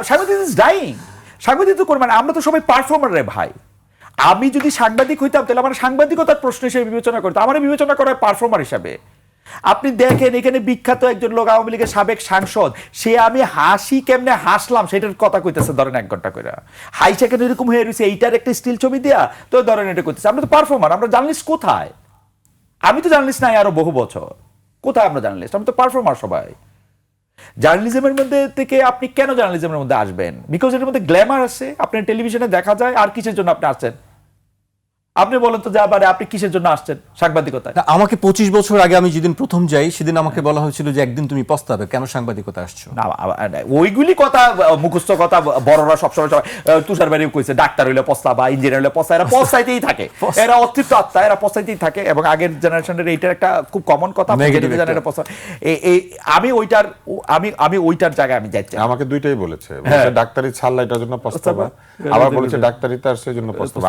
সাংবাদিক is dyeing. সাংবাদিক তো করবে না, আমরা তো সবাই পারফর্মার রে ভাই। আমি যদি সাংবাদিক হইতাম তাহলে আমার সাংবাদিকতার প্রশ্ন হিসেবে বিবেচনা করতাম, আমার বিবেচনা করা হয় পারফর্মার হিসাবে। আপনি দেখেন এখানে বিখ্যাত একজন লোক আওয়ামী লীগের সাবেক সাংসদ, সে আমি হাসি কেমনে হাসলাম সেটার কথা কইতেছে ধরেন 1 ঘন্টা করে, হাইসা কেন এরকম হয়ে রয়েছে এইটার একটা স্টিল ছবি দেয়া, তো ধরেন এটা করতেছে। আমরা তো পারফর্মার, আমরা জার্নালিস্ট কোথায়? আমি তো জার্নালিস্ট নাই আরো বহু বছর, কোথায় আমরা জার্নালিস্ট? আমি তো পারফর্মার সবাই। জার্নালিজমের মধ্যে থেকে আপনি কেন জার্নালিজমের মধ্যে আসবেন? বিকজ এর মধ্যে গ্ল্যামার আছে, আপনার টেলিভিশনে দেখা যায়। আর কিসের জন্য আপনি আসছেন? আপনি বলেন তো, যা পারে আপনি কিসের জন্য আসছেন সাংবাদিকতায়? আমাকে 25 বছর আগে আমি যেদিন প্রথম যাই সেদিন আমাকে বলা হয়েছিল যে একদিন তুমি পস্তাবে, কেন সাংবাদিকতা আসছো? না, ওইগুলি কথা মুখস্থ কথা বড়রা সবসময় তুষার বাড়িও কইছে, ডাক্তার হইলে পস্তা বা ইঞ্জিনিয়ার হইলে পস্তা, এরা পস্তাইতেই থাকে, এরা অতৃপ্ত আত্মা, এরা পস্তাইতেই থাকে। এবং আগের জেনারেশনের এইটার একটা খুব কমন কথা, আমি ওইটার জায়গায় আমি যাচ্ছি। আমাকে দুইটাই বলেছে, ডাক্তারি ছাড়লা এটার জন্য পস্তাবা, আবার বলেছে ডাক্তারিতে আসছে এই জন্য পস্তাবা।